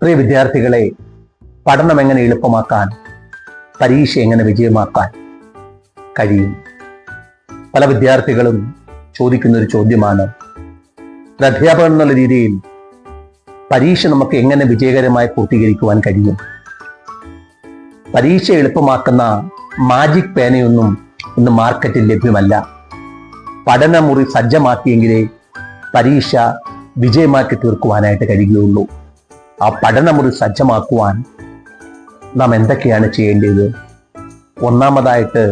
പ്രിയ വിദ്യാർത്ഥികളെ, പഠനം എങ്ങനെ എളുപ്പമാക്കാൻ, പരീക്ഷ എങ്ങനെ വിജയമാക്കാൻ കഴിയും? പല വിദ്യാർത്ഥികളും ചോദിക്കുന്ന ഒരു ചോദ്യമാണ്. ഒരു അധ്യാപകൻ എന്നുള്ള രീതിയിൽ പരീക്ഷ നമുക്ക് എങ്ങനെ വിജയകരമായി പൂർത്തീകരിക്കുവാൻ കഴിയും? പരീക്ഷ എളുപ്പമാക്കുന്ന മാജിക് പേനയൊന്നും ഇന്ന് മാർക്കറ്റിൽ ലഭ്യമല്ല. പഠനമുറി സജ്ജമാക്കിയെങ്കിലേ പരീക്ഷ വിജയമാക്കി തീർക്കുവാനായിട്ട് കഴിയുകയുള്ളൂ. ആ പഠനമുറി സജ്ജമാക്കുവാൻ നാം എന്തൊക്കെയാണ് ചെയ്യേണ്ടത്? ഒന്നാമതായിട്ട്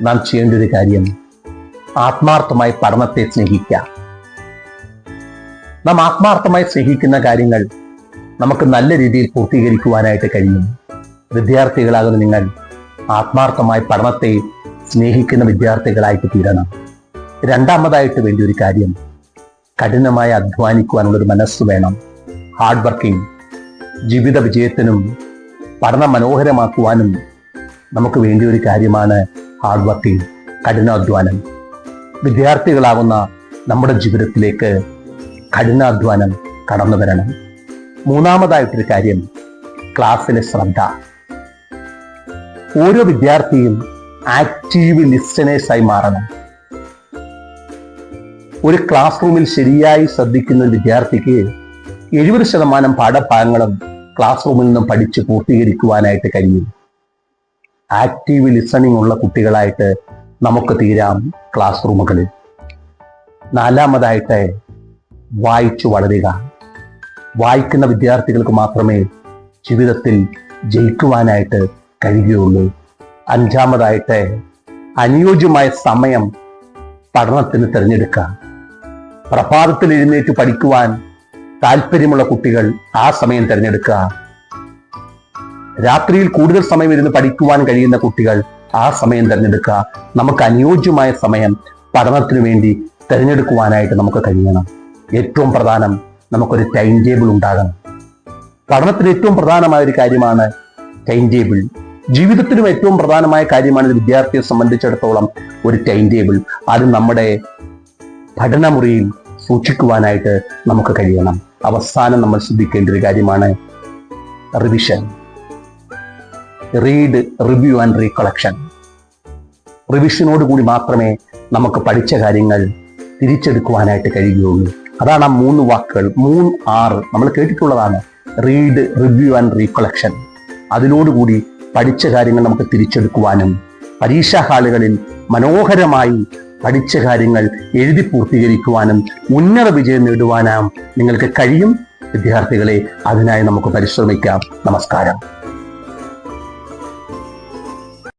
നാം ചെയ്യേണ്ട ഒരു കാര്യം, ആത്മാർത്ഥമായി പഠനത്തെ സ്നേഹിക്കുക. നാം ആത്മാർത്ഥമായി സ്നേഹിക്കുന്ന കാര്യങ്ങൾ നമുക്ക് നല്ല രീതിയിൽ പൂർത്തീകരിക്കുവാനായിട്ട് കഴിയും. വിദ്യാർത്ഥികളാകുന്ന നിങ്ങൾ ആത്മാർത്ഥമായി പഠനത്തെ സ്നേഹിക്കുന്ന വിദ്യാർത്ഥികളായിട്ട് തീരണം. രണ്ടാമതായിട്ട് വേണ്ട ഒരു കാര്യം, കഠിനമായി അധ്വാനിക്കുവാനുള്ളൊരു മനസ്സ് വേണം. Hard working. ജീവിത വിജയത്തിനും പഠനം മനോഹരമാക്കുവാനും നമുക്ക് വേണ്ടിയ ഒരു കാര്യമാണ് ഹാർഡ് വർക്കിംഗ്, കഠിനാധ്വാനം. വിദ്യാർത്ഥികളാവുന്ന നമ്മുടെ ജീവിതത്തിലേക്ക് കഠിനാധ്വാനം കടന്നു വരണം. മൂന്നാമതായിട്ടൊരു കാര്യം, ക്ലാസ്സിലെ ശ്രദ്ധ. ഓരോ വിദ്യാർത്ഥിയും ആക്റ്റീവ് ലിസണേഴ്സായി മാറണം. ഒരു ക്ലാസ് റൂമിൽ ശരിയായി ശ്രദ്ധിക്കുന്ന ഒരു വിദ്യാർത്ഥിക്ക് 70% പാഠഭാഗങ്ങളും ക്ലാസ് റൂമിൽ നിന്നും പഠിച്ച് പൂർത്തീകരിക്കുവാനായിട്ട് കഴിയും. ആക്റ്റീവ് ലിസണിംഗ് ഉള്ള കുട്ടികളായിട്ട് നമുക്ക് തീരാം ക്ലാസ് റൂമുകളിൽ. നാലാമതായിട്ട് വായിച്ചു വളരുക. വായിക്കുന്ന വിദ്യാർത്ഥികൾക്ക് മാത്രമേ ജീവിതത്തിൽ ജയിക്കുവാനായിട്ട് കഴിയുകയുള്ളൂ. അഞ്ചാമതായിട്ട് അനുയോജ്യമായ സമയം പഠനത്തിന് തിരഞ്ഞെടുക്കുക. പ്രഭാതത്തിൽ എഴുന്നേറ്റ് പഠിക്കുവാൻ താല്പര്യമുള്ള കുട്ടികൾ ആ സമയം തിരഞ്ഞെടുക്കുക. രാത്രിയിൽ കൂടുതൽ സമയം ഇരുന്ന് പഠിക്കുവാൻ കഴിയുന്ന കുട്ടികൾ ആ സമയം തിരഞ്ഞെടുക്കുക. നമുക്ക് അനുയോജ്യമായ സമയം പഠനത്തിന് വേണ്ടി തിരഞ്ഞെടുക്കുവാനായിട്ട് നമുക്ക് കഴിയണം. ഏറ്റവും പ്രധാനം, നമുക്കൊരു ടൈം ടേബിൾ ഉണ്ടാകണം. പഠനത്തിന് ഏറ്റവും പ്രധാനമായ ഒരു കാര്യമാണ് ടൈം ടേബിൾ. ജീവിതത്തിലും ഏറ്റവും പ്രധാനമായ കാര്യമാണ് ഒരു വിദ്യാർത്ഥിയെ സംബന്ധിച്ചിടത്തോളം ഒരു ടൈം ടേബിൾ. അത് നമ്മുടെ പഠനമുറിയിൽ സൂക്ഷിക്കുവാനായിട്ട് നമുക്ക് കഴിയണം. അവസാനം നമ്മൾ ശ്രദ്ധിക്കേണ്ട ഒരു കാര്യമാണ് revision. Read, review and recollection. റിവിഷനോടുകൂടി മാത്രമേ നമുക്ക് പഠിച്ച കാര്യങ്ങൾ തിരിച്ചെടുക്കുവാനായിട്ട് കഴിയുകയുള്ളൂ. അതാണ് ആ 3 വാക്കുകൾ, 3R നമ്മൾ കേട്ടിട്ടുള്ളതാണ്. Read, review and recollection. അതിനോടുകൂടി പഠിച്ച കാര്യങ്ങൾ നമുക്ക് തിരിച്ചെടുക്കുവാനും പരീക്ഷാ ഹാളുകളിൽ മനോഹരമായി പഠിച്ച കാര്യങ്ങൾ എഴുതി പൂർത്തീകരിക്കുവാനും ഉന്നത വിജയം നേടുവാനും നിങ്ങൾക്ക് കഴിയും. വിദ്യാർത്ഥികളെ, അതിനായി നമുക്ക് പരിശ്രമിക്കാം. നമസ്കാരം.